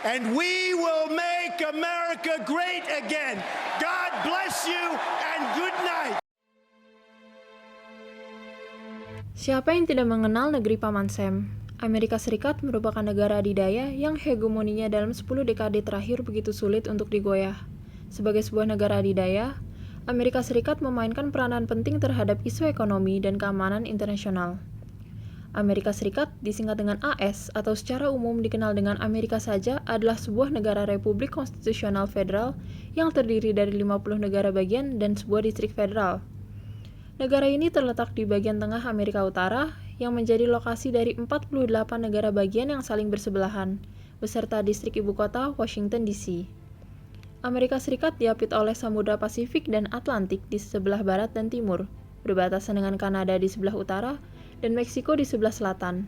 and we will make America great again. God bless you and good night. Siapa yang tidak mengenal negeri Paman Sam? Amerika Serikat merupakan negara adidaya yang hegemoninya dalam 10 dekade terakhir begitu sulit untuk digoyah. Sebagai sebuah negara adidaya, Amerika Serikat memainkan peranan penting terhadap isu ekonomi dan keamanan internasional. Amerika Serikat, disingkat dengan AS atau secara umum dikenal dengan Amerika saja, adalah sebuah negara republik konstitusional federal yang terdiri dari 50 negara bagian dan sebuah distrik federal. Negara ini terletak di bagian tengah Amerika Utara yang menjadi lokasi dari 48 negara bagian yang saling bersebelahan, beserta distrik ibu kota Washington DC. Amerika Serikat diapit oleh Samudra Pasifik dan Atlantik di sebelah barat dan timur, berbatasan dengan Kanada di sebelah utara dan Meksiko di sebelah selatan.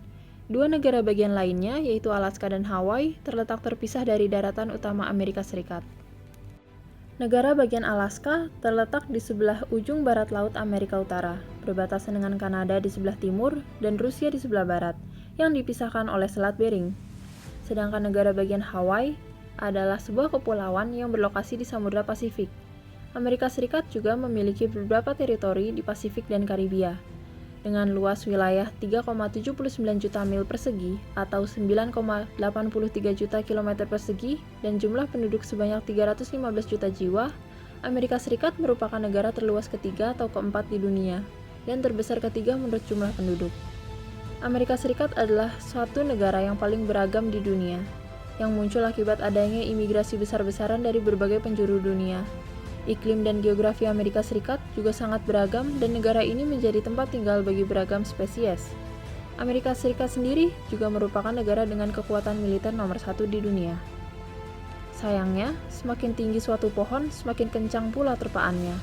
Dua negara bagian lainnya, yaitu Alaska dan Hawaii, terletak terpisah dari daratan utama Amerika Serikat. Negara bagian Alaska terletak di sebelah ujung barat laut Amerika Utara, berbatasan dengan Kanada di sebelah timur dan Rusia di sebelah barat, yang dipisahkan oleh Selat Bering. Sedangkan negara bagian Hawaii adalah sebuah kepulauan yang berlokasi di Samudra Pasifik. Amerika Serikat juga memiliki beberapa teritori di Pasifik dan Karibia, dengan luas wilayah 3,79 juta mil persegi atau 9,83 juta kilometer persegi dan jumlah penduduk sebanyak 315 juta jiwa, Amerika Serikat merupakan negara terluas ketiga atau keempat di dunia dan terbesar ketiga menurut jumlah penduduk. Amerika Serikat adalah suatu negara yang paling beragam di dunia, yang muncul akibat adanya imigrasi besar-besaran dari berbagai penjuru dunia. Iklim dan geografi Amerika Serikat juga sangat beragam dan negara ini menjadi tempat tinggal bagi beragam spesies. Amerika Serikat sendiri juga merupakan negara dengan kekuatan militer nomor 1 di dunia. Sayangnya, semakin tinggi suatu pohon, semakin kencang pula terpaannya.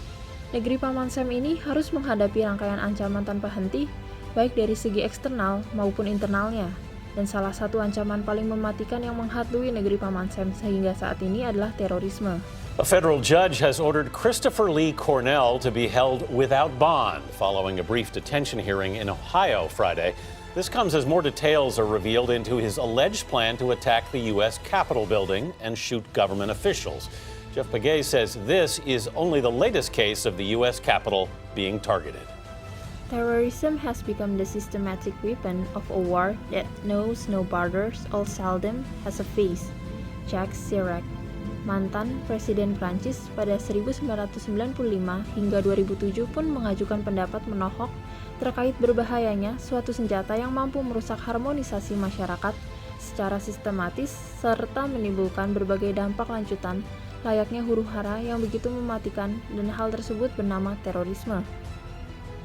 Negeri Paman Sam ini harus menghadapi rangkaian ancaman tanpa henti, baik dari segi eksternal maupun internalnya. Dan salah satu ancaman paling mematikan yang menghantui negeri Paman Sam sehingga saat ini adalah terorisme. A federal judge has ordered Christopher Lee Cornell to be held without bond following a brief detention hearing in Ohio Friday. This comes as more details are revealed into his alleged plan to attack the U.S. Capitol building and shoot government officials. Jeff Pegues says this is only the latest case of the U.S. Capitol being targeted. Terrorism has become the systematic weapon of a war that knows no borders or seldom has a face. Jacques Chirac, mantan Presiden Prancis pada 1995 hingga 2007 pun mengajukan pendapat menohok terkait berbahayanya suatu senjata yang mampu merusak harmonisasi masyarakat secara sistematis serta menimbulkan berbagai dampak lanjutan layaknya huru-hara yang begitu mematikan dan hal tersebut bernama terorisme.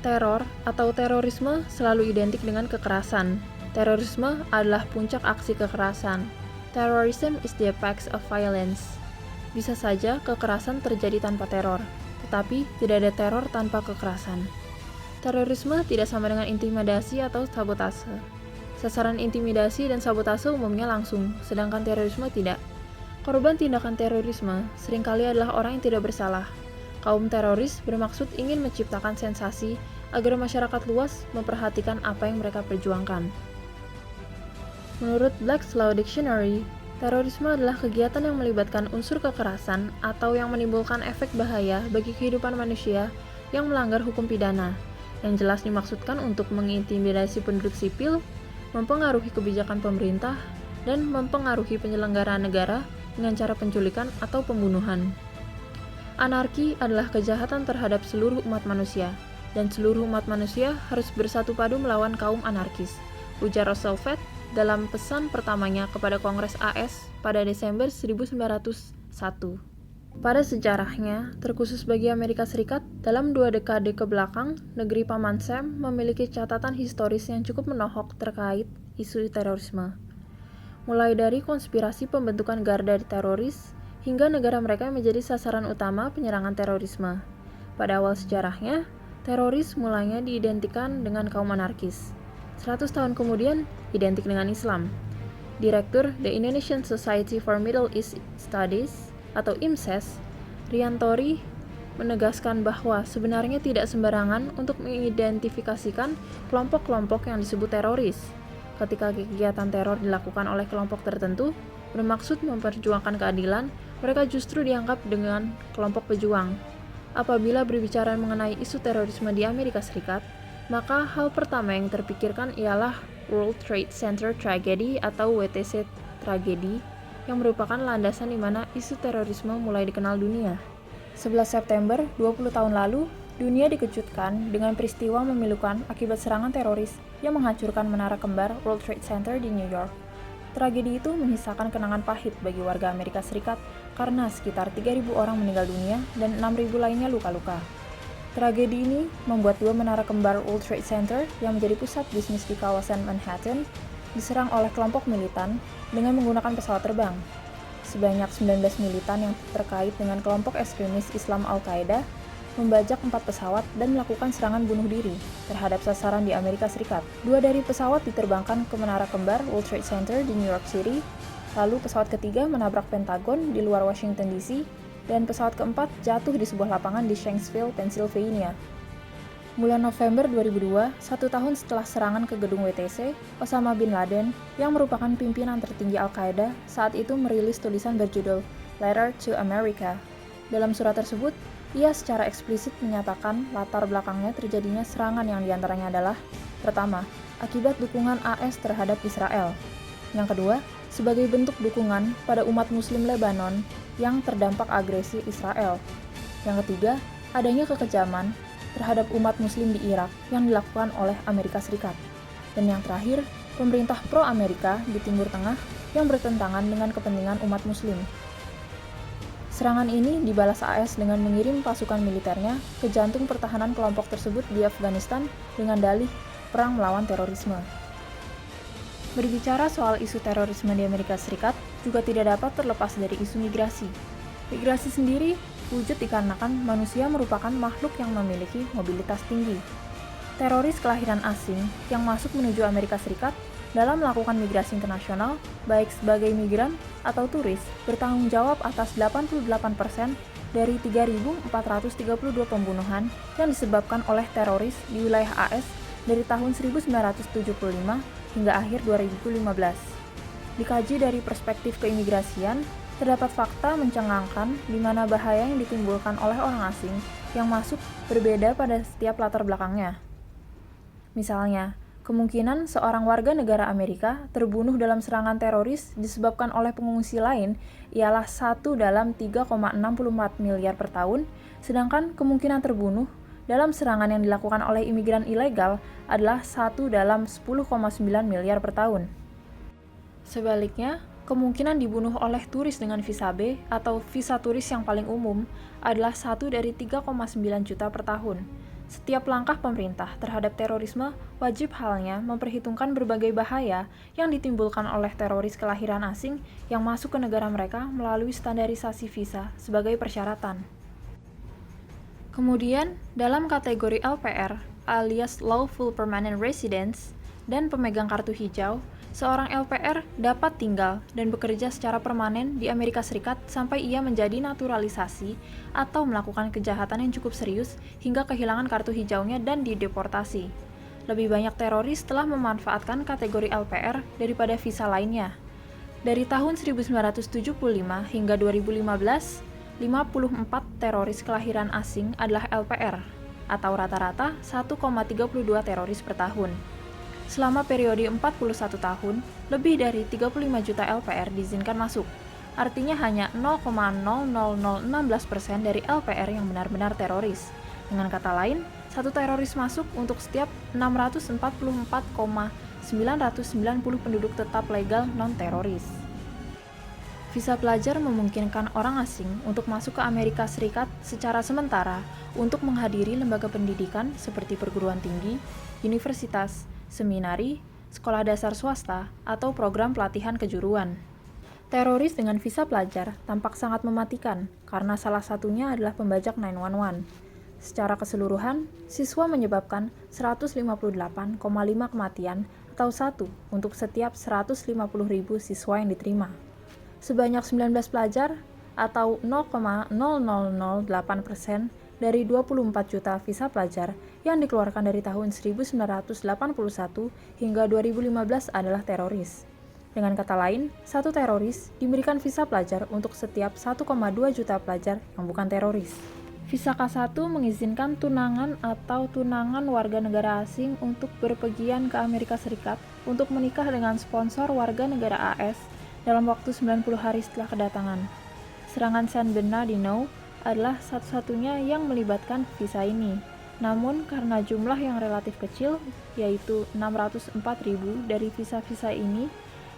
Teror atau terorisme selalu identik dengan kekerasan. Terorisme adalah puncak aksi kekerasan. Terrorism is the apex of violence. Bisa saja kekerasan terjadi tanpa teror, tetapi tidak ada teror tanpa kekerasan. Terorisme tidak sama dengan intimidasi atau sabotase. Sasaran intimidasi dan sabotase umumnya langsung, sedangkan terorisme tidak. Korban tindakan terorisme seringkali adalah orang yang tidak bersalah. Kaum teroris bermaksud ingin menciptakan sensasi agar masyarakat luas memperhatikan apa yang mereka perjuangkan. Menurut Black's Law Dictionary, terorisme adalah kegiatan yang melibatkan unsur kekerasan atau yang menimbulkan efek bahaya bagi kehidupan manusia yang melanggar hukum pidana, yang jelas dimaksudkan untuk mengintimidasi penduduk sipil, mempengaruhi kebijakan pemerintah, dan mempengaruhi penyelenggaraan negara dengan cara penculikan atau pembunuhan. Anarki adalah kejahatan terhadap seluruh umat manusia, dan seluruh umat manusia harus bersatu padu melawan kaum anarkis, ujar Roosevelt dalam pesan pertamanya kepada Kongres AS pada Desember 1901. Pada sejarahnya, terkhusus bagi Amerika Serikat, dalam 2 dekade ke belakang, negeri Paman Sam memiliki catatan historis yang cukup menohok terkait isu terorisme. Mulai dari konspirasi pembentukan garda teroris, hingga negara mereka menjadi sasaran utama penyerangan terorisme. Pada awal sejarahnya, teroris mulanya diidentikan dengan kaum anarkis. 100 tahun kemudian, identik dengan Islam. Direktur The Indonesian Society for Middle East Studies atau IMSES, Riantori, menegaskan bahwa sebenarnya tidak sembarangan untuk mengidentifikasikan kelompok-kelompok yang disebut teroris. Ketika kegiatan teror dilakukan oleh kelompok tertentu, bermaksud memperjuangkan keadilan, mereka justru dianggap dengan kelompok pejuang. Apabila berbicara mengenai isu terorisme di Amerika Serikat, maka hal pertama yang terpikirkan ialah World Trade Center Tragedy atau WTC Tragedy, yang merupakan landasan di mana isu terorisme mulai dikenal dunia. 11 September 20 tahun lalu, dunia dikejutkan dengan peristiwa memilukan akibat serangan teroris yang menghancurkan menara kembar World Trade Center di New York. Tragedi itu menyisakan kenangan pahit bagi warga Amerika Serikat karena sekitar 3.000 orang meninggal dunia dan 6.000 lainnya luka-luka. Tragedi ini membuat dua menara kembar World Trade Center yang menjadi pusat bisnis di kawasan Manhattan diserang oleh kelompok militan dengan menggunakan pesawat terbang. Sebanyak 19 militan yang terkait dengan kelompok ekstremis Islam Al-Qaeda membajak 4 pesawat dan melakukan serangan bunuh diri terhadap sasaran di Amerika Serikat. 2 dari pesawat diterbangkan ke menara kembar World Trade Center di New York City, lalu pesawat ketiga menabrak Pentagon di luar Washington DC, dan pesawat keempat jatuh di sebuah lapangan di Shanksville, Pennsylvania. Bulan November 2002, 1 tahun setelah serangan ke gedung WTC, Osama bin Laden, yang merupakan pimpinan tertinggi Al-Qaeda, saat itu merilis tulisan berjudul Letter to America. Dalam surat tersebut, ia secara eksplisit menyatakan latar belakangnya terjadinya serangan yang diantaranya adalah: pertama, akibat dukungan AS terhadap Israel. Yang kedua, sebagai bentuk dukungan pada umat Muslim Lebanon yang terdampak agresi Israel. Yang ketiga, adanya kekejaman terhadap umat Muslim di Irak yang dilakukan oleh Amerika Serikat. Dan yang terakhir, pemerintah pro-Amerika di Timur Tengah yang bertentangan dengan kepentingan umat Muslim. Serangan ini dibalas AS dengan mengirim pasukan militernya ke jantung pertahanan kelompok tersebut di Afghanistan dengan dalih perang melawan terorisme. Berbicara soal isu terorisme di Amerika Serikat juga tidak dapat terlepas dari isu migrasi. Migrasi sendiri wujud dikarenakan manusia merupakan makhluk yang memiliki mobilitas tinggi. Teroris kelahiran asing yang masuk menuju Amerika Serikat dalam melakukan migrasi internasional, baik sebagai migran atau turis, bertanggung jawab atas 88% dari 3.432 pembunuhan yang disebabkan oleh teroris di wilayah AS dari tahun 1975 hingga akhir 2015. Dikaji dari perspektif keimigrasian, terdapat fakta mencengangkan di mana bahaya yang ditimbulkan oleh orang asing yang masuk berbeda pada setiap latar belakangnya. Misalnya, kemungkinan seorang warga negara Amerika terbunuh dalam serangan teroris disebabkan oleh pengungsi lain ialah 1 dalam 3,64 miliar per tahun, sedangkan kemungkinan terbunuh dalam serangan yang dilakukan oleh imigran ilegal adalah 1 dalam 10,9 miliar per tahun. Sebaliknya, kemungkinan dibunuh oleh turis dengan visa B atau visa turis yang paling umum adalah 1 dari 3,9 juta per tahun. Setiap langkah pemerintah terhadap terorisme wajib halnya memperhitungkan berbagai bahaya yang ditimbulkan oleh teroris kelahiran asing yang masuk ke negara mereka melalui standarisasi visa sebagai persyaratan. Kemudian, dalam kategori LPR alias Lawful Permanent Residents dan pemegang kartu hijau, seorang LPR dapat tinggal dan bekerja secara permanen di Amerika Serikat sampai ia menjadi naturalisasi atau melakukan kejahatan yang cukup serius hingga kehilangan kartu hijaunya dan dideportasi. Lebih banyak teroris telah memanfaatkan kategori LPR daripada visa lainnya. Dari tahun 1975 hingga 2015, 54 teroris kelahiran asing adalah LPR, atau rata-rata 1,32 teroris per tahun. Selama periode 41 tahun, lebih dari 35 juta LPR diizinkan masuk. Artinya hanya 0,00016% dari LPR yang benar-benar teroris. Dengan kata lain, satu teroris masuk untuk setiap 644,990 penduduk tetap legal non-teroris. Visa pelajar memungkinkan orang asing untuk masuk ke Amerika Serikat secara sementara untuk menghadiri lembaga pendidikan seperti perguruan tinggi, universitas, seminari, sekolah dasar swasta, atau program pelatihan kejuruan. Teroris dengan visa pelajar tampak sangat mematikan karena salah satunya adalah pembajak 911. Secara keseluruhan, siswa menyebabkan 158,5 kematian atau 1 untuk setiap 150.000 siswa yang diterima. Sebanyak 19 pelajar atau 0,0008% dari 24 juta visa pelajar yang dikeluarkan dari tahun 1981 hingga 2015 adalah teroris. Dengan kata lain, satu teroris diberikan visa pelajar untuk setiap 1,2 juta pelajar yang bukan teroris. Visa K1 mengizinkan tunangan atau tunangan warga negara asing untuk berpergian ke Amerika Serikat untuk menikah dengan sponsor warga negara AS dalam waktu 90 hari setelah kedatangan. Serangan San Bernardino adalah satu-satunya yang melibatkan visa ini. Namun karena jumlah yang relatif kecil, yaitu 604.000 dari visa-visa ini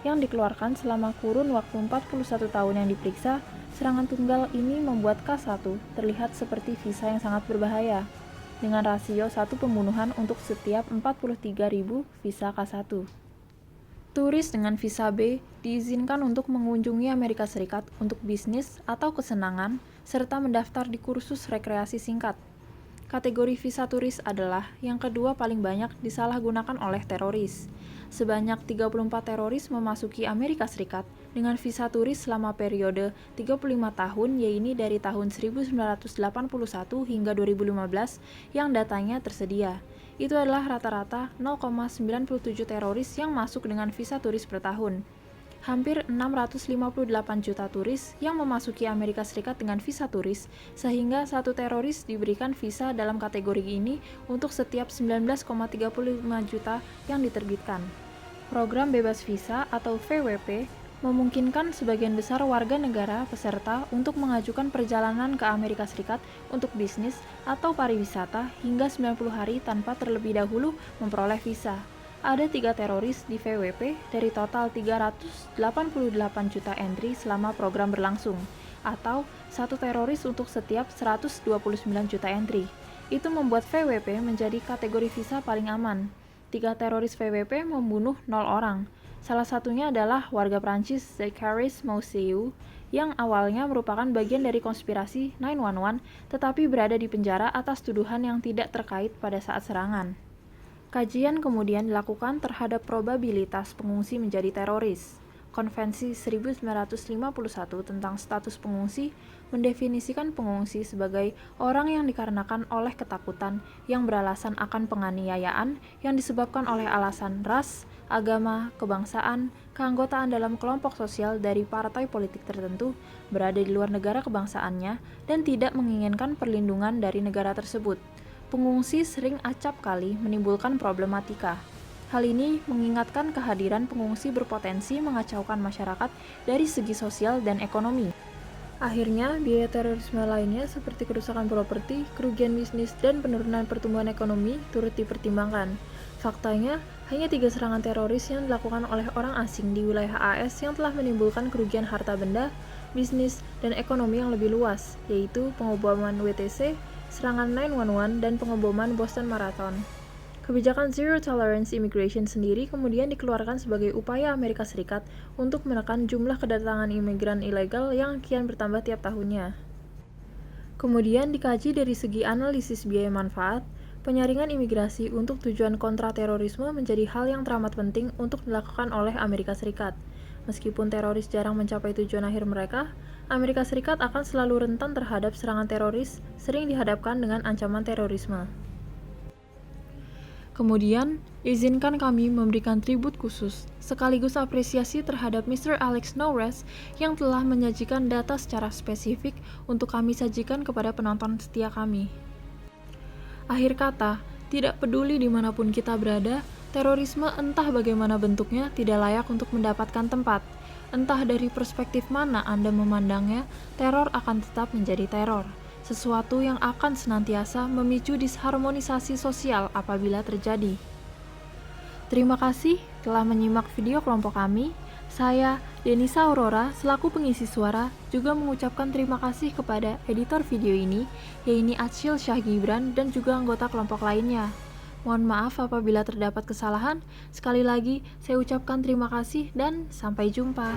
yang dikeluarkan selama kurun waktu 41 tahun yang diperiksa, serangan tunggal ini membuat K1 terlihat seperti visa yang sangat berbahaya, dengan rasio satu pembunuhan untuk setiap 43.000 visa K1. Turis dengan visa B diizinkan untuk mengunjungi Amerika Serikat untuk bisnis atau kesenangan, serta mendaftar di kursus rekreasi singkat. Kategori visa turis adalah yang kedua paling banyak disalahgunakan oleh teroris. Sebanyak 34 teroris memasuki Amerika Serikat dengan visa turis selama periode 35 tahun, yaitu dari tahun 1981 hingga 2015 yang datanya tersedia. Itu adalah rata-rata 0,97 teroris yang masuk dengan visa turis per tahun. Hampir 658 juta turis yang memasuki Amerika Serikat dengan visa turis, sehingga satu teroris diberikan visa dalam kategori ini untuk setiap 19,35 juta yang diterbitkan. Program bebas visa atau VWP memungkinkan sebagian besar warga negara peserta untuk mengajukan perjalanan ke Amerika Serikat untuk bisnis atau pariwisata hingga 90 hari tanpa terlebih dahulu memperoleh visa. Ada 3 teroris di VWP dari total 388 juta entry selama program berlangsung, atau satu teroris untuk setiap 129 juta entry. Itu membuat VWP menjadi kategori visa paling aman. 3 teroris VWP membunuh 0 orang. Salah satunya adalah warga Prancis Zacharie Mousseau yang awalnya merupakan bagian dari konspirasi 911 tetapi berada di penjara atas tuduhan yang tidak terkait pada saat serangan. Kajian kemudian dilakukan terhadap probabilitas pengungsi menjadi teroris. Konvensi 1951 tentang status pengungsi mendefinisikan pengungsi sebagai orang yang dikarenakan oleh ketakutan yang beralasan akan penganiayaan yang disebabkan oleh alasan ras, agama, kebangsaan, keanggotaan dalam kelompok sosial dari partai politik tertentu, berada di luar negara kebangsaannya, dan tidak menginginkan perlindungan dari negara tersebut. Pengungsi sering acap kali menimbulkan problematika. Hal ini mengingatkan kehadiran pengungsi berpotensi mengacaukan masyarakat dari segi sosial dan ekonomi. Akhirnya, biaya terorisme lainnya seperti kerusakan properti, kerugian bisnis, dan penurunan pertumbuhan ekonomi turut dipertimbangkan. Faktanya, hanya 3 serangan teroris yang dilakukan oleh orang asing di wilayah AS yang telah menimbulkan kerugian harta benda, bisnis, dan ekonomi yang lebih luas, yaitu pengeboman WTC, serangan 911, dan pengeboman Boston Marathon. Kebijakan Zero Tolerance Immigration sendiri kemudian dikeluarkan sebagai upaya Amerika Serikat untuk menekan jumlah kedatangan imigran ilegal yang kian bertambah tiap tahunnya. Kemudian dikaji dari segi analisis biaya manfaat, penyaringan imigrasi untuk tujuan kontraterorisme menjadi hal yang teramat penting untuk dilakukan oleh Amerika Serikat. Meskipun teroris jarang mencapai tujuan akhir mereka, Amerika Serikat akan selalu rentan terhadap serangan teroris, sering dihadapkan dengan ancaman terorisme. Kemudian, izinkan kami memberikan tribut khusus, sekaligus apresiasi terhadap Mr. Alex Norris yang telah menyajikan data secara spesifik untuk kami sajikan kepada penonton setia kami. Akhir kata, tidak peduli dimanapun kita berada, terorisme entah bagaimana bentuknya tidak layak untuk mendapatkan tempat. Entah dari perspektif mana Anda memandangnya, teror akan tetap menjadi teror. Sesuatu yang akan senantiasa memicu disharmonisasi sosial apabila terjadi. Terima kasih telah menyimak video kelompok kami. Saya, Denisa Aurora, selaku pengisi suara, juga mengucapkan terima kasih kepada editor video ini, yaitu Acil Syah Gibran, dan juga anggota kelompok lainnya. Mohon maaf apabila terdapat kesalahan. Sekali lagi, saya ucapkan terima kasih dan sampai jumpa.